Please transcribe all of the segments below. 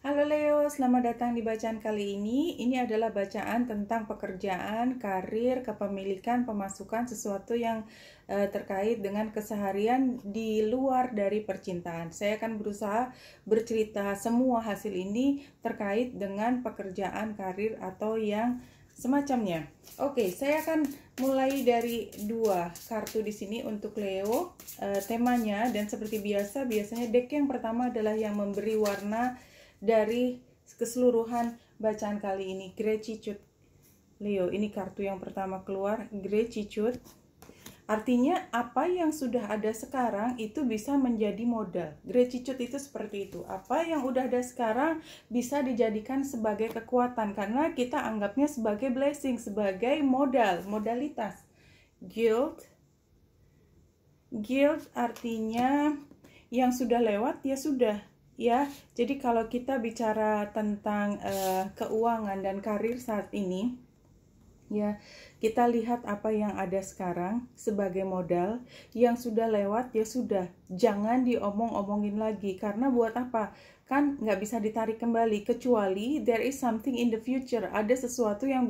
Halo Leo, selamat datang di bacaan kali ini. Ini adalah bacaan tentang pekerjaan, karir, kepemilikan, pemasukan, sesuatu yang terkait dengan keseharian di luar dari percintaan. Saya akan berusaha bercerita semua hasil ini terkait dengan pekerjaan, karir, atau yang semacamnya. Oke, saya akan mulai dari dua kartu di sini untuk Leo. Temanya, dan seperti biasa, biasanya deck yang pertama adalah yang memberi warna dari keseluruhan bacaan kali ini. Gratitude Leo, ini kartu yang pertama keluar, gratitude. Artinya apa yang sudah ada sekarang itu bisa menjadi modal. Gratitude itu seperti itu. Apa yang udah ada sekarang bisa dijadikan sebagai kekuatan karena kita anggapnya sebagai blessing, sebagai modalitas. Guilt artinya yang sudah lewat ya sudah. Ya, jadi kalau kita bicara tentang keuangan dan karir saat ini, ya, kita lihat apa yang ada sekarang sebagai modal. Yang sudah lewat ya sudah, jangan diomong-omongin lagi. Karena buat apa? Kan nggak bisa ditarik kembali, kecuali there is something in the future. Ada sesuatu yang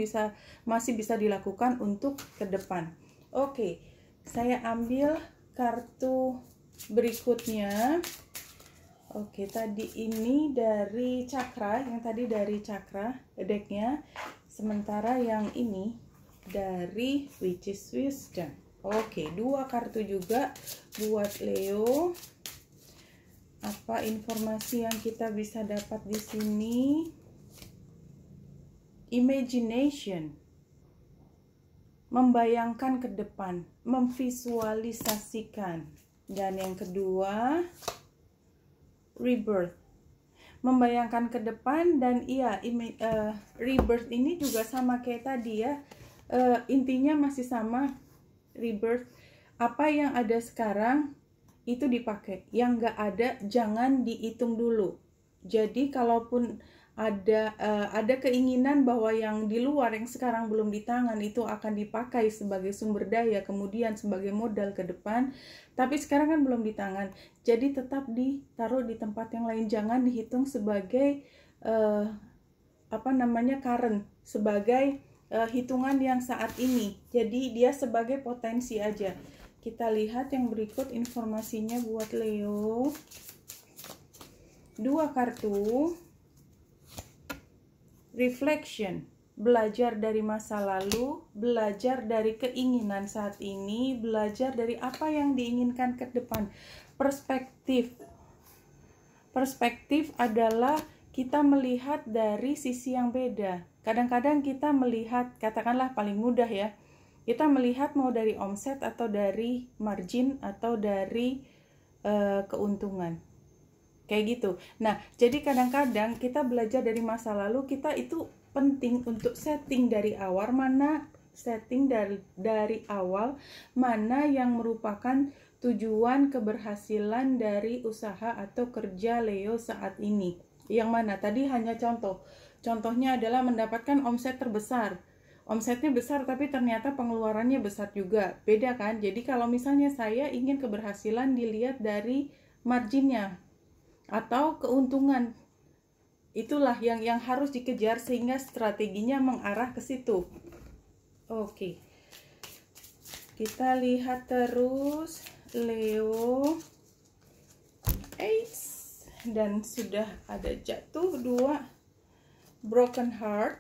masih bisa dilakukan untuk ke depan. Oke, saya ambil kartu berikutnya. Oke, tadi ini dari cakra, yang tadi dari cakra decknya, sementara yang ini dari which is wisdom. Oke, dua kartu juga buat Leo. Apa informasi yang kita bisa dapat di sini? Imagination, membayangkan ke depan, memvisualisasikan. Dan yang kedua, rebirth, membayangkan ke depan. Dan iya, rebirth ini juga sama kayak tadi ya, intinya masih sama. Rebirth, apa yang ada sekarang itu dipakai, yang nggak ada jangan dihitung dulu. Jadi kalaupun ada keinginan bahwa yang di luar yang sekarang belum di tangan itu akan dipakai sebagai sumber daya, kemudian sebagai modal ke depan, tapi sekarang kan belum di tangan, jadi tetap ditaruh di tempat yang lain, jangan dihitung sebagai current, sebagai hitungan yang saat ini. Jadi dia sebagai potensi aja. Kita lihat yang berikut informasinya buat Leo. Dua kartu. Reflection, belajar dari masa lalu, belajar dari keinginan saat ini, belajar dari apa yang diinginkan ke depan. Perspektif adalah kita melihat dari sisi yang beda. Kadang-kadang kita melihat, katakanlah paling mudah ya, kita melihat mau dari omset atau dari margin atau dari keuntungan. Kayak gitu. Nah, jadi kadang-kadang kita belajar dari masa lalu, kita itu penting untuk setting dari awal, mana yang merupakan tujuan keberhasilan dari usaha atau kerja Leo saat ini. Yang mana tadi hanya contoh. Contohnya adalah mendapatkan omset terbesar. Omsetnya besar tapi ternyata pengeluarannya besar juga. Beda kan? Jadi kalau misalnya saya ingin keberhasilan dilihat dari marginnya atau keuntungan, itulah yang harus dikejar sehingga strateginya mengarah ke situ. Oke, kita lihat terus Leo Ace, dan sudah ada jatuh dua, broken heart,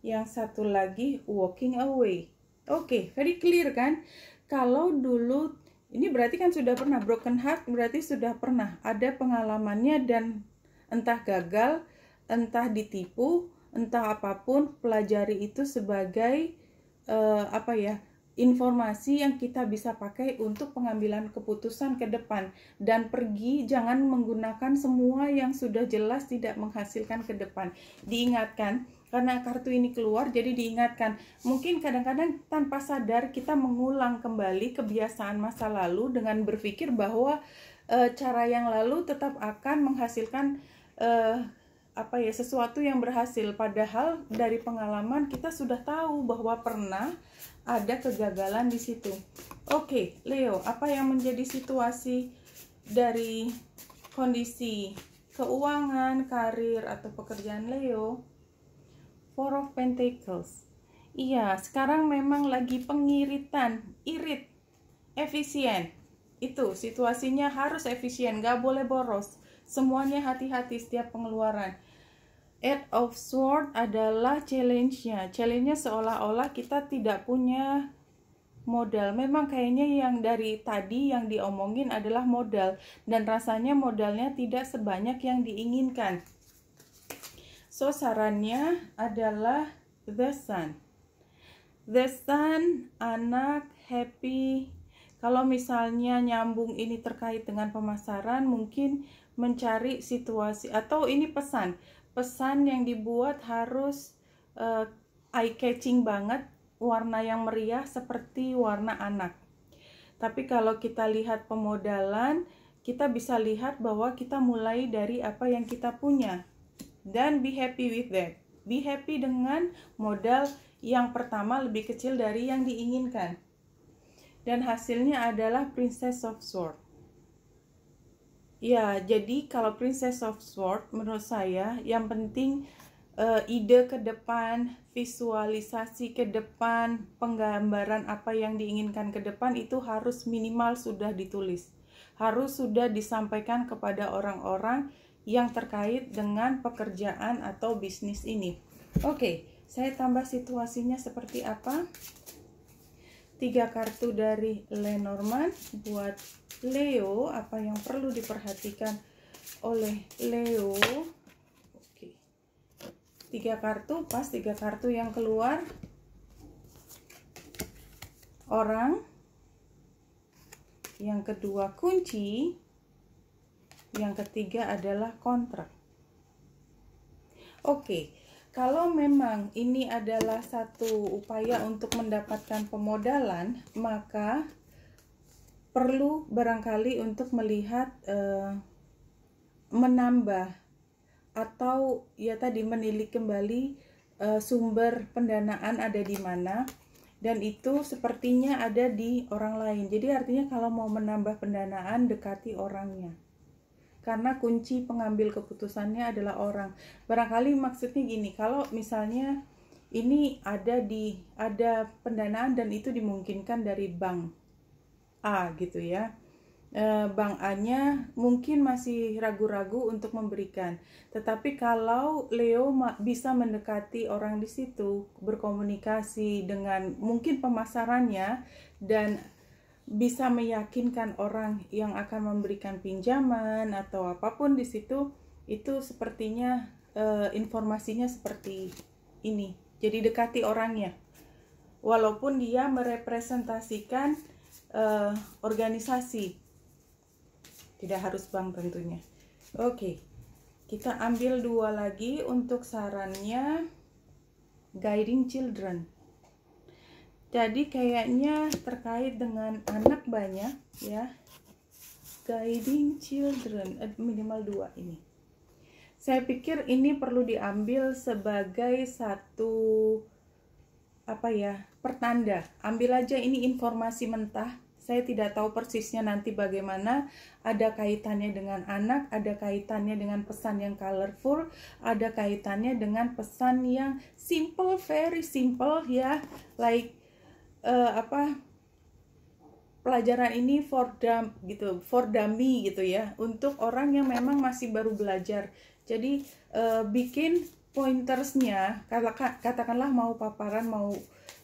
yang satu lagi walking away. Oke, very clear kan? Kalau dulu ini berarti kan sudah pernah broken heart, berarti sudah pernah ada pengalamannya, dan entah gagal, entah ditipu, entah apapun, pelajari itu sebagai informasi yang kita bisa pakai untuk pengambilan keputusan ke depan. Dan pergi, jangan menggunakan semua yang sudah jelas tidak menghasilkan ke depan. Diingatkan, karena kartu ini keluar, jadi diingatkan. Mungkin kadang-kadang tanpa sadar kita mengulang kembali kebiasaan masa lalu dengan berpikir bahwa cara yang lalu tetap akan menghasilkan sesuatu yang berhasil. Padahal dari pengalaman kita sudah tahu bahwa pernah ada kegagalan di situ. Oke, Leo, apa yang menjadi situasi dari kondisi keuangan, karir, atau pekerjaan Leo. Four of Pentacles. Iya, sekarang memang lagi pengiritan, irit, efisien. Itu situasinya harus efisien, gak boleh boros. Semuanya hati-hati setiap pengeluaran. Eight of Swords adalah challenge-nya. Challenge-nya seolah-olah kita tidak punya modal. Memang kayaknya yang dari tadi yang diomongin adalah modal. Dan rasanya modalnya tidak sebanyak yang diinginkan. So, sarannya adalah The Sun. The Sun, anak, happy. Kalau misalnya nyambung ini terkait dengan pemasaran, mungkin mencari situasi, atau ini pesan yang dibuat harus eye catching banget, warna yang meriah seperti warna anak. Tapi kalau kita lihat pemodalan, kita bisa lihat bahwa kita mulai dari apa yang kita punya, dan be happy with that. Be happy dengan modal yang pertama lebih kecil dari yang diinginkan. Dan hasilnya adalah Princess of Swords. Ya, jadi kalau Princess of Swords menurut saya yang penting ide ke depan, visualisasi ke depan, penggambaran apa yang diinginkan ke depan itu harus minimal sudah ditulis. Harus sudah disampaikan kepada orang-orang yang terkait dengan pekerjaan atau bisnis ini. Oke, saya tambah situasinya seperti apa. 3 kartu dari Lenormand buat Leo, apa yang perlu diperhatikan oleh Leo. Oke. 3 kartu, pas 3 kartu yang keluar. Orang. Yang kedua kunci. Yang ketiga adalah kontrak. Oke. Kalau memang ini adalah satu upaya untuk mendapatkan pemodalan, maka perlu barangkali untuk melihat menambah atau ya tadi menilik kembali sumber pendanaan ada di mana, dan itu sepertinya ada di orang lain. Jadi artinya kalau mau menambah pendanaan, dekati orangnya. Karena kunci pengambil keputusannya adalah orang. Barangkali maksudnya gini, kalau misalnya ini ada pendanaan dan itu dimungkinkan dari bank A gitu ya. Bank A-nya mungkin masih ragu-ragu untuk memberikan. Tetapi kalau Leo bisa mendekati orang di situ, berkomunikasi dengan mungkin pemasarannya, dan bisa meyakinkan orang yang akan memberikan pinjaman atau apapun di situ, itu sepertinya informasinya seperti ini. Jadi dekati orangnya, walaupun dia merepresentasikan organisasi, tidak harus bank tentunya. Oke, kita ambil 2 lagi untuk sarannya. Guiding Children. Jadi kayaknya terkait dengan anak banyak ya. Guiding Children, minimal 2 ini. Saya pikir ini perlu diambil sebagai satu pertanda. Ambil aja ini informasi mentah. Saya tidak tahu persisnya nanti bagaimana. Ada kaitannya dengan anak, ada kaitannya dengan pesan yang colorful, ada kaitannya dengan pesan yang simple, very simple ya, like pelajaran ini for dummy gitu ya, untuk orang yang memang masih baru belajar. Jadi bikin pointersnya, katakanlah mau paparan, mau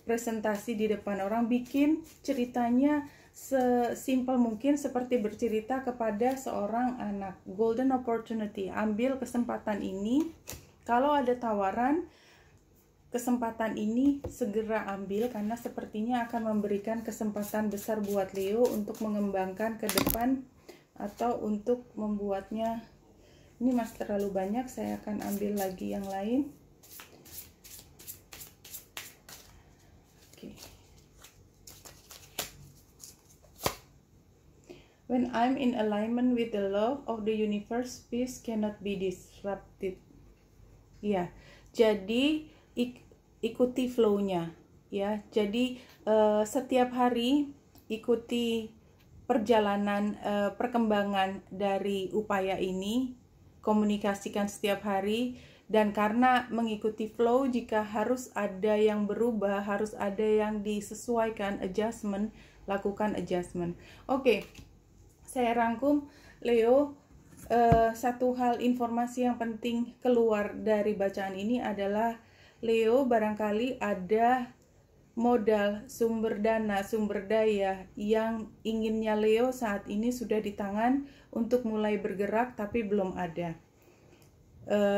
presentasi di depan orang, bikin ceritanya sesimpel mungkin seperti bercerita kepada seorang anak. Golden opportunity, ambil kesempatan ini. Kalau ada tawaran, kesempatan ini segera ambil, karena sepertinya akan memberikan kesempatan besar buat Leo untuk mengembangkan ke depan atau untuk membuatnya. Ini masih terlalu banyak, saya akan ambil lagi yang lain. Oke. When I'm in alignment with the law of the universe, peace cannot be disrupted. Ya, jadi ikuti flow-nya ya. Jadi setiap hari ikuti perjalanan perkembangan dari upaya ini, komunikasikan setiap hari. Dan karena mengikuti flow, jika harus ada yang berubah, harus ada yang disesuaikan, adjustment, lakukan adjustment. Oke, saya rangkum Leo. Satu hal informasi yang penting keluar dari bacaan ini adalah Leo barangkali ada modal, sumber dana, sumber daya yang inginnya Leo saat ini sudah di tangan untuk mulai bergerak tapi belum ada.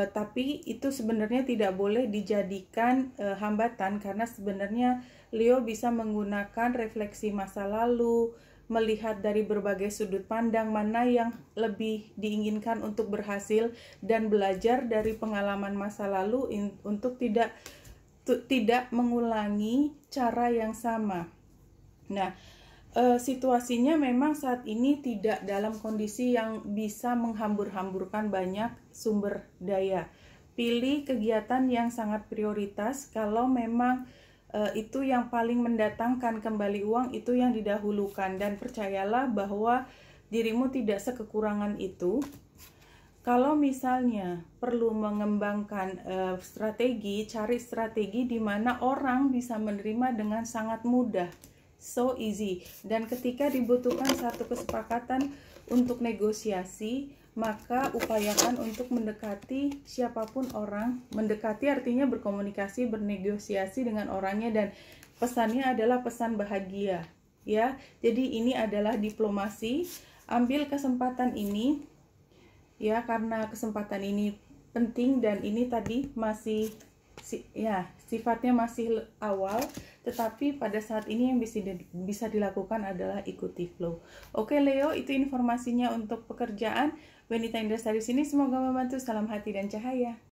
Tapi itu sebenarnya tidak boleh dijadikan hambatan, karena sebenarnya Leo bisa menggunakan refleksi masa lalu, melihat dari berbagai sudut pandang mana yang lebih diinginkan untuk berhasil, dan belajar dari pengalaman masa lalu untuk tidak mengulangi cara yang sama. Nah, situasinya memang saat ini tidak dalam kondisi yang bisa menghambur-hamburkan banyak sumber daya. Pilih kegiatan yang sangat prioritas. Kalau memang itu yang paling mendatangkan kembali uang, itu yang didahulukan. Dan percayalah bahwa dirimu tidak sekekurangan itu. Kalau misalnya perlu mengembangkan strategi, cari strategi di mana orang bisa menerima dengan sangat mudah. So easy. Dan ketika dibutuhkan satu kesepakatan untuk negosiasi, maka upayakan untuk mendekati siapapun orang. Mendekati artinya berkomunikasi, bernegosiasi dengan orangnya, dan pesannya adalah pesan bahagia, ya. Jadi ini adalah diplomasi. Ambil kesempatan ini, ya, karena kesempatan ini penting, dan ini tadi masih sifatnya masih awal, tetapi pada saat ini yang bisa dilakukan adalah ikuti flow. Oke Leo, itu informasinya untuk pekerjaan. Wanita Indra di sini, semoga membantu. Salam hati dan cahaya.